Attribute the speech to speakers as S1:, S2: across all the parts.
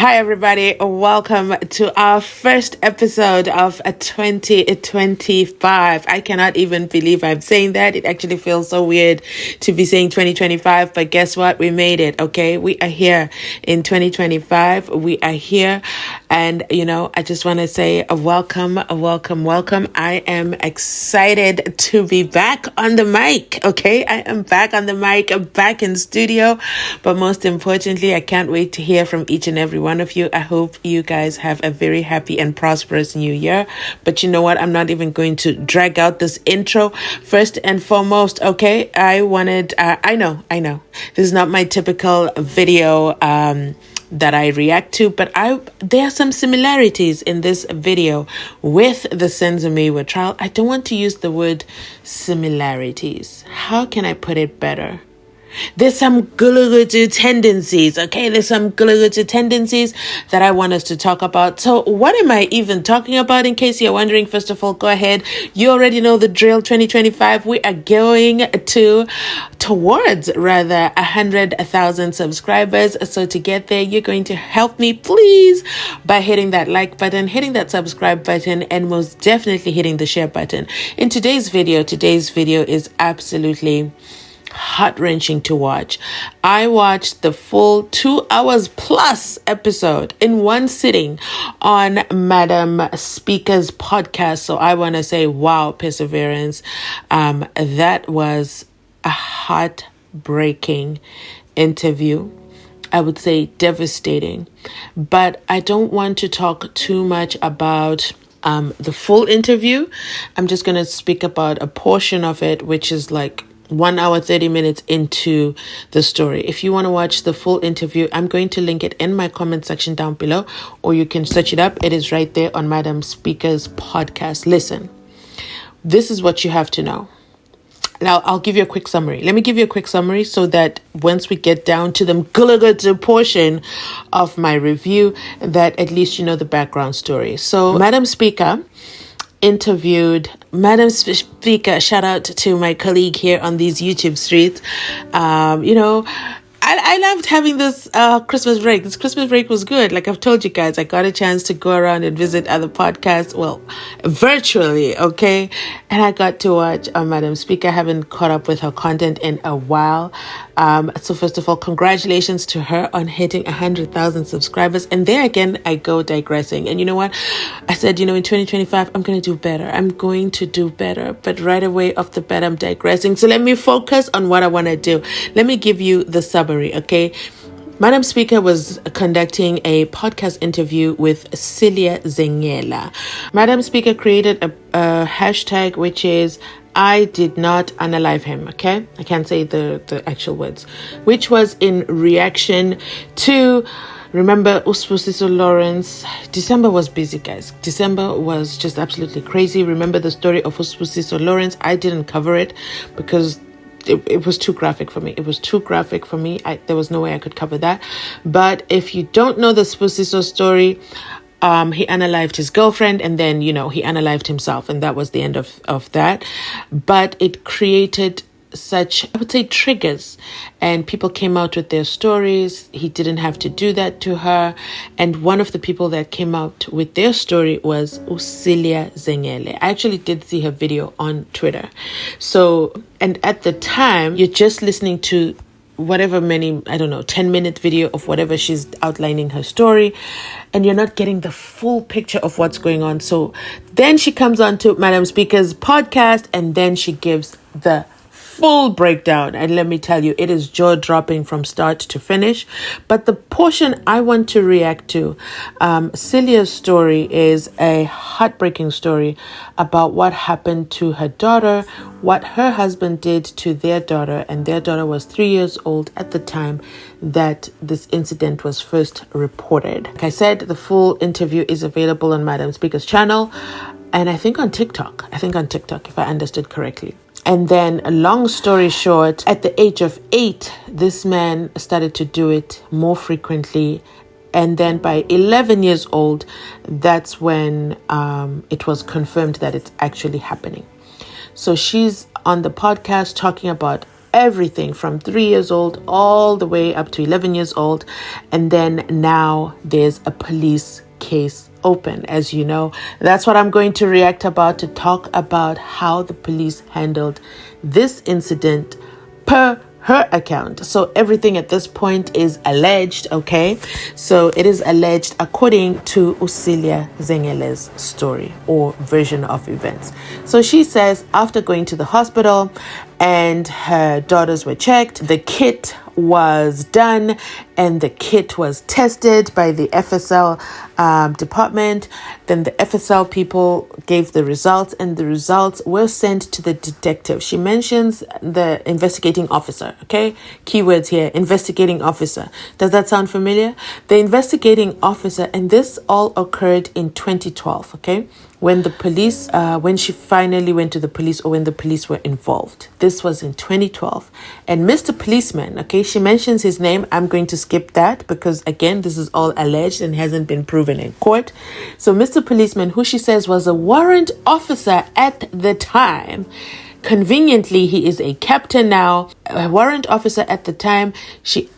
S1: Hi, everybody. Welcome to our first episode of 2025. I cannot even believe I'm saying that. It actually feels so weird to be saying 2025, but guess what? We made it, okay? We are here in 2025. We are here. And, I just want to say a welcome. I am excited to be back on the mic, okay? I am back on the mic. I'm back in studio. But most importantly, I can't wait to hear from each and every one of you. I hope you guys have a very happy and prosperous new year. But you know what? I'm not even going to drag out this intro. First and foremost, okay, I know. This is not my typical video that I react to, but there are some similarities in this video with the Senzime trial. I don't want to use the word similarities. How can I put it better? There's some Mgulukudu tendencies, okay? There's some Mgulukudu tendencies that I want us to talk about. So what am I even talking about? In case you're wondering, first of all, go ahead. You already know the drill. 2025, we are going towards 100,000 subscribers. So to get there, you're going to help me, please, by hitting that like button, hitting that subscribe button, and most definitely hitting the share button. In today's video is absolutely heart-wrenching to watch. I watched the full 2 hours plus episode in one sitting on Madam Speaker's podcast. So I want to say, wow, perseverance. That was a heartbreaking interview. I would say devastating. But I don't want to talk too much about the full interview. I'm just going to speak about a portion of it, which is like 1 hour, 30 minutes into the story. If you want to watch the full interview, I'm going to link it in my comment section down below, or you can search it up. It is right there on Madam Speaker's podcast. Listen, this is what you have to know. Now, I'll give you a quick summary. Let me give you a quick summary so that once we get down to the Mgulukudu portion of my review, that at least you know the background story. So, Madam Speaker interviewed Madam Speaker. Shout out to my colleague here on these YouTube streets. I loved having this Christmas break. This Christmas break was good. Like I've told you guys, I got a chance to go around and visit other podcasts, well, virtually, okay? And I got to watch Madam Speaker. I haven't caught up with her content in a while. So first of all, congratulations to her on hitting 100,000 subscribers. And there again, I go digressing. And you know what? I said, in 2025, I'm going to do better. I'm going to do better. But right away off the bat, I'm digressing. So let me focus on what I want to do. Let me give you the summary, okay? Madam Speaker was conducting a podcast interview with Cylia Zengele. Madam Speaker created a hashtag, which is I did not unalive him, okay? I can't say the actual words, which was in reaction to, remember, Uspusiso Lawrence. December was busy, guys. December was just absolutely crazy. Remember the story of Uspusiso Lawrence? I didn't cover it because it was too graphic for me. There was no way I could cover that. But if you don't know the Uspusiso story, he unalived his girlfriend, and then, he unalived himself, and that was the end of that. But it created such, I would say, triggers, and people came out with their stories. He didn't have to do that to her. And one of the people that came out with their story was Cylia Zengele. I actually did see her video on Twitter. So, and at the time, you're just listening to whatever 10-minute video of whatever she's outlining her story, and you're not getting the full picture of what's going on. So then she comes on to Madam Speaker's podcast, and then she gives the full breakdown. And let me tell you, it is jaw-dropping from start to finish. But the portion I want to react to, Cylia's story, is a heartbreaking story about what happened to her daughter, what her husband did to their daughter, and their daughter was 3 years old at the time that this incident was first reported. Like I said, the full interview is available on Madam Speaker's channel, and I think on TikTok, if I understood correctly. And then, a long story short, at the age of 8, this man started to do it more frequently. And then by 11 years old, that's when it was confirmed that it's actually happening. So she's on the podcast talking about everything from 3 years old all the way up to 11 years old. And then now there's a police case open, as you know. That's what I'm going to react about, to talk about how the police handled this incident per her account. So everything at this point is alleged, okay? So it is alleged according to Cylia Zengele's story or version of events. So she says after going to the hospital and her daughters were checked, the kit was done and the kit was tested by the FSL department. Then the FSL people gave the results and the results were sent to the detective. She mentions the investigating officer, okay? Keywords here, investigating officer. Does that sound familiar? The investigating officer, and this all occurred in 2012, okay? When the police, when she finally went to the police, or when the police were involved. This was in 2012. And Mr. Policeman, okay, she mentions his name. I'm going to skip that because, again, this is all alleged and hasn't been proven in court. So Mr. Policeman, who she says was a warrant officer at the time, conveniently, he is a captain now, a warrant officer at the time.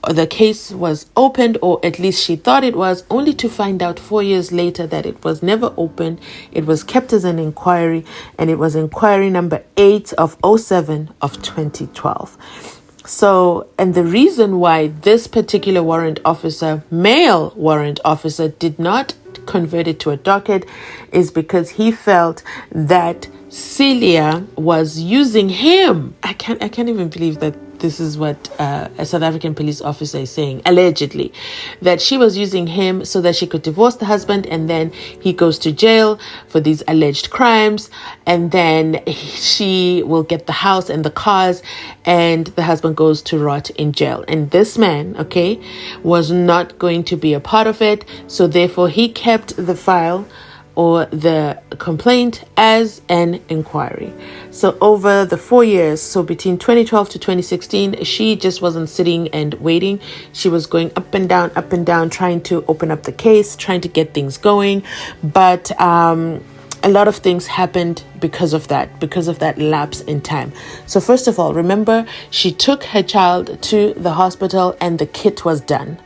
S1: The case was opened, or at least she thought it was, only to find out 4 years later that it was never opened. It was kept as an inquiry, and it was inquiry number 8 of 07 of 2012. So, and the reason why this particular warrant officer, male warrant officer, did not convert it to a docket is because he felt that Cylia was using him. I can't even believe that this is what a South African police officer is saying, allegedly, that she was using him so that she could divorce the husband, and then he goes to jail for these alleged crimes, and then she will get the house and the cars, and the husband goes to rot in jail. And this man, okay, was not going to be a part of it, so therefore he kept the file or the complaint as an inquiry. So over the 4 years, so between 2012 to 2016, she just wasn't sitting and waiting. She was going up and down, trying to open up the case, trying to get things going. But a lot of things happened because of that lapse in time. So first of all, remember, she took her child to the hospital and the kit was done.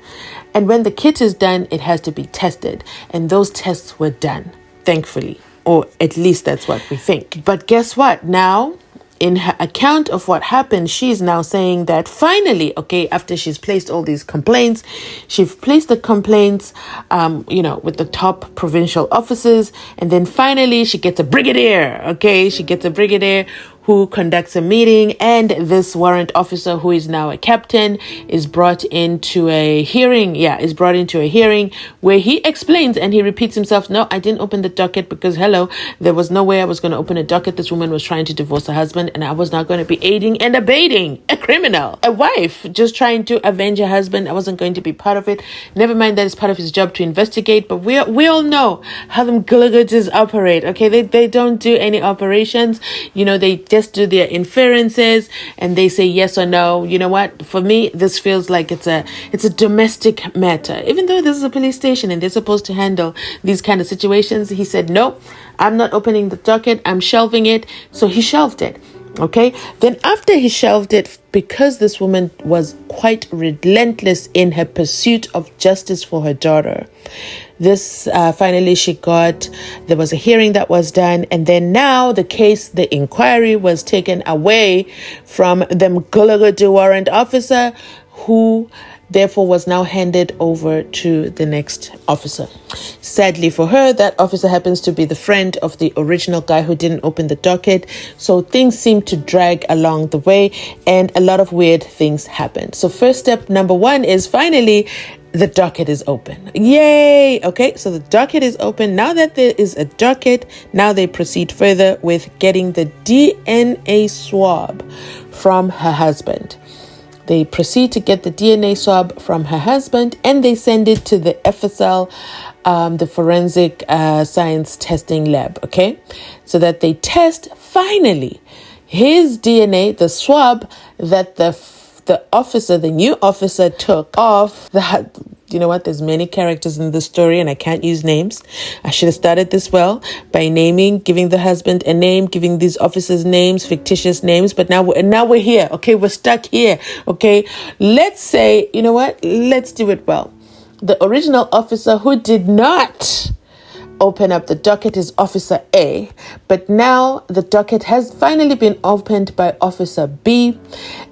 S1: And when the kit is done, it has to be tested. And those tests were done, thankfully. Or at least that's what we think. But guess what? Now, in her account of what happened, she's now saying that finally, okay, after she's placed all these complaints, she's placed the complaints, with the top provincial officers. And then finally she gets a brigadier, okay? She gets a brigadier who conducts a meeting, and this warrant officer, who is now a captain, is brought into a hearing. Where he explains and he repeats himself. No, I didn't open the docket because, there was no way I was going to open a docket. This woman was trying to divorce her husband, and I was not going to be aiding and abetting a criminal, a wife just trying to avenge her husband. I wasn't going to be part of it. Never mind that it's part of his job to investigate, but we all know how the Mgulukudus operate, okay? They don't do any operations. They just do their inferences and they say yes or no. You know what? For me, this feels like it's a domestic matter. Even though this is a police station and they're supposed to handle these kind of situations, he said, nope, I'm not opening the docket. I'm shelving it. So he shelved it. Okay. Then after he shelved it, because this woman was quite relentless in her pursuit of justice for her daughter, finally there was a hearing that was done. And then now the inquiry was taken away from the Mgulukudu warrant officer, who therefore was now handed over to the next officer. Sadly for her, that officer happens to be the friend of the original guy who didn't open the docket. So things seem to drag along the way and a lot of weird things happen. So first step number 1 is finally the docket is open. Yay! Okay, so the docket is open. Now that there is a docket, now they proceed further with getting the DNA swab from her husband. They proceed to get the DNA swab from her husband and they send it to the FSL, the forensic science testing lab, okay? So that they test finally his DNA, the swab that the new officer took off you know what? There's many characters in the story and I can't use names. I should have started this well by giving the husband a name, giving these officers names, fictitious names. But now we're here. Okay, we're stuck here. Okay, let's say, you know what? Let's do it well. The original officer who did not open up the docket is Officer A, but now the docket has finally been opened by Officer B,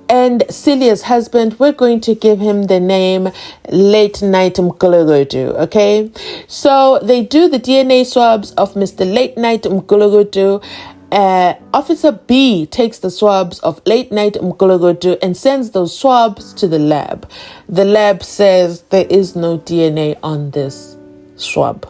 S1: and Cylia's husband, we're going to give him the name Late Night Mgulukudu, okay? So they do the DNA swabs of Mr. Late Night Mgulukudu. Officer B takes the swabs of Late Night Mgulukudu and sends those swabs to the lab. The lab says there is no DNA on this swab.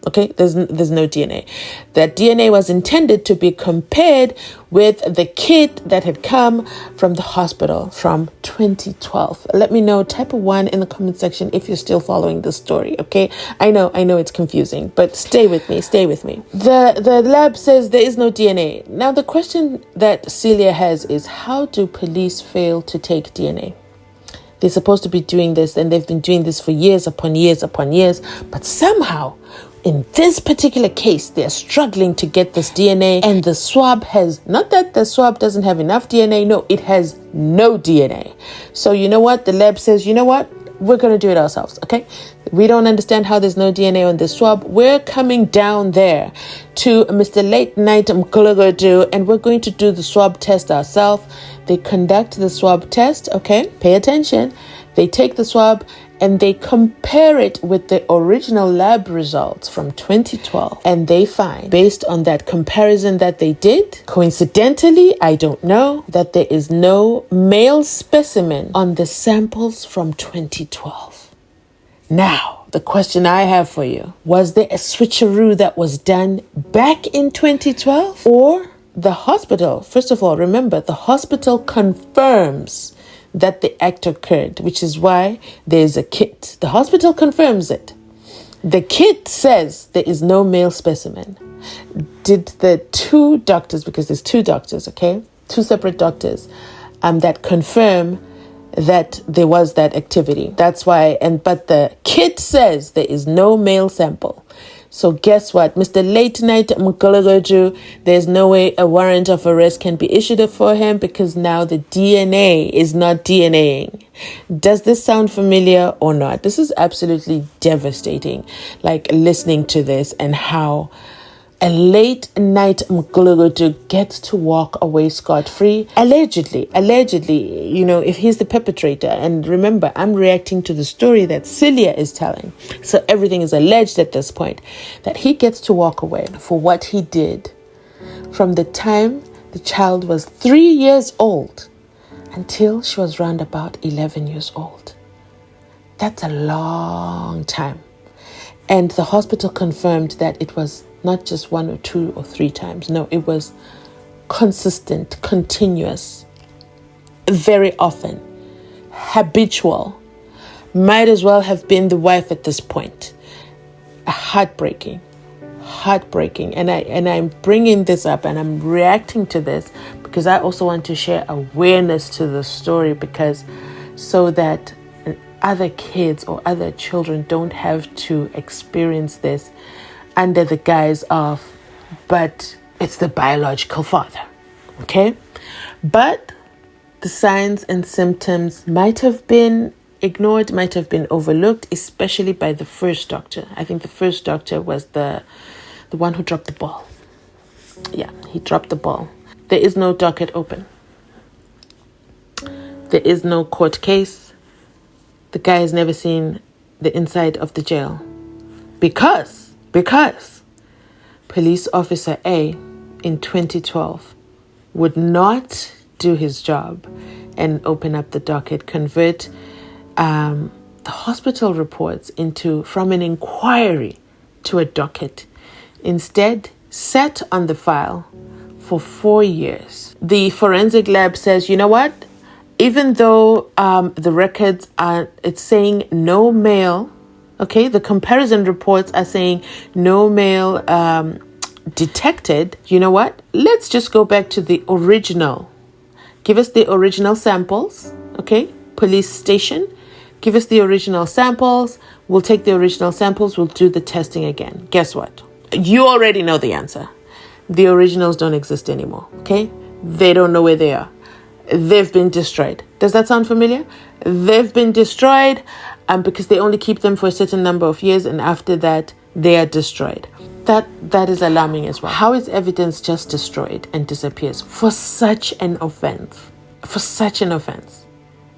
S1: Okay, there's no DNA. That DNA was intended to be compared with the kit that had come from the hospital from 2012. Let me know, type a 1 in the comment section if you're still following the story, okay? I know it's confusing, but stay with me. The lab says there is no DNA. Now, the question that Cylia has is, how do police fail to take DNA? They're supposed to be doing this, and they've been doing this for years upon years upon years, but somehow, in this particular case, they're struggling to get this DNA, and the swab not that the swab doesn't have enough DNA, no, it has no DNA. So you know what? The lab says, you know what? We're going to do it ourselves, okay? We don't understand how there's no DNA on this swab. We're coming down there to Mr. Late Night Mgulukudu, and we're going to do the swab test ourselves. They conduct the swab test, okay? Pay attention. They take the swab and they compare it with the original lab results from 2012. And they find, based on that comparison that they did, coincidentally, I don't know, that there is no male specimen on the samples from 2012. Now, the question I have for you, was there a switcheroo that was done back in 2012? Or the hospital, first of all, remember, the hospital confirms that the act occurred, which is why there's a kit. The hospital confirms it. The kit says there is no male specimen. Did the two doctors, because there's two doctors, okay? Two separate doctors, that confirm that there was that activity. That's why, but the kit says there is no male sample. So guess what? Mr. Late Night Mgulukudu, there's no way a warrant of arrest can be issued for him because now the DNA is not DNAing. Does this sound familiar or not? This is absolutely devastating, like listening to this and how a Late Night Mgulukudu gets to walk away scot-free. Allegedly, you know, if he's the perpetrator. And remember, I'm reacting to the story that Cylia is telling. So everything is alleged at this point. That he gets to walk away for what he did from the time the child was 3 years old until she was round about 11 years old. That's a long time. And the hospital confirmed that it was not just 1 or 2 or 3 times. No, it was consistent, continuous, very often, habitual. Might as well have been the wife at this point. Heartbreaking. And I'm bringing this up and I'm reacting to this because I also want to share awareness to the story, because so that other kids or other children don't have to experience this under the guise of, but it's the biological father, okay? But the signs and symptoms might have been ignored, might have been overlooked, especially by the first doctor. I think the first doctor was the one who dropped the ball. Yeah, he dropped the ball. There is no docket open. There is no court case. The guy has never seen the inside of the jail because police officer A in 2012 would not do his job and open up the docket, convert the hospital reports from an inquiry to a docket. Instead, sat on the file for 4 years. The forensic lab says, you know what? Even though the records it's saying no male, okay, the comparison reports are saying no male detected, you know what? Let's just go back to the original. Give us the original samples, okay? Police station. Give us the original samples. We'll take the original samples. We'll do the testing again. Guess what? You already know the answer. The originals don't exist anymore, okay? They don't know where they are. They've been destroyed. Does that sound familiar? They've been destroyed because they only keep them for a certain number of years, and after that, they are destroyed. That is alarming as well. How is evidence just destroyed and disappears for such an offense? For such an offense.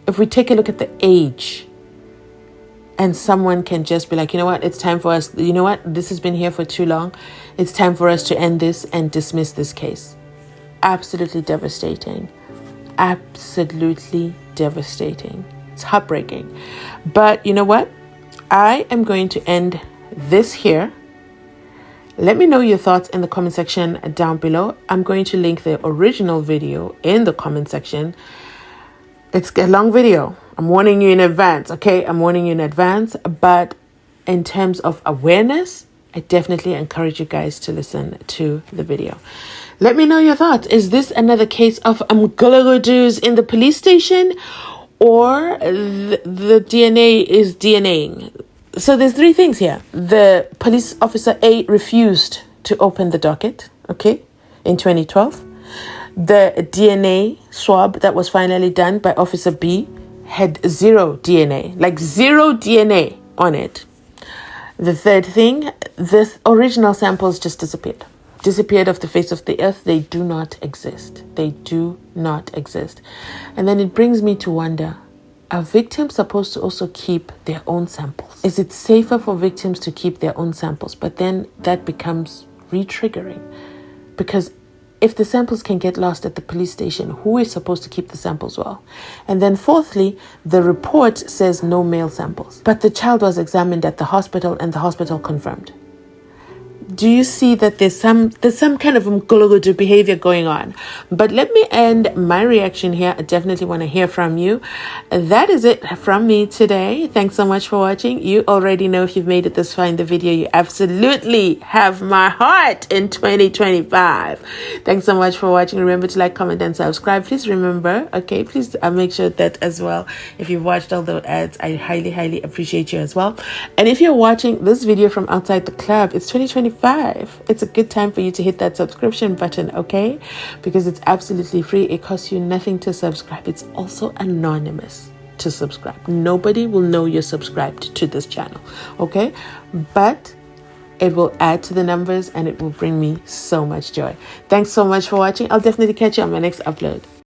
S1: If we take a look at the age, and someone can just be like, you know what, it's time for us, you know what, this has been here for too long. It's time for us to end this and dismiss this case. Absolutely devastating. Absolutely devastating. It's heartbreaking. But you know what? I am going to end this here. Let me know your thoughts in the comment section down below. I'm going to link the original video in the comment section. It's a long video. I'm warning you in advance, okay? I'm warning you in advance. But in terms of awareness, I definitely encourage you guys to listen to the video. Let me know your thoughts. Is this another case of Mgulukudus in the police station, or the DNA is DNAing? So there's three things here. The police officer A refused to open the docket, okay, in 2012. The DNA swab that was finally done by Officer B had zero DNA, like zero DNA on it. The third thing, the original samples just disappeared off the face of the earth. They do not exist. They do not exist. And then it brings me to wonder, are victims supposed to also keep their own samples? Is it safer for victims to keep their own samples? But then that becomes re-triggering, because if the samples can get lost at the police station, who is supposed to keep the samples well? And then fourthly, the report says no male samples, but the child was examined at the hospital and the hospital confirmed. Do you see that there's some kind of Mgulukudu behavior going on? But let me end my reaction here. I definitely want to hear from you. That is it from me today. Thanks so much for watching. You already know, if you've made it this far in the video, you absolutely have my heart in 2025. Thanks so much for watching. Remember to like, comment, and subscribe. Please remember, okay, please make sure that as well, if you've watched all the ads, I highly, highly appreciate you as well. And if you're watching this video from outside the club, it's 2025. It's a good time for you to hit that subscription button, okay? Because it's absolutely free. It costs you nothing to subscribe. It's also anonymous to subscribe. Nobody will know you're subscribed to this channel, okay? But it will add to the numbers and it will bring me so much joy. Thanks so much for watching. I'll definitely catch you on my next upload.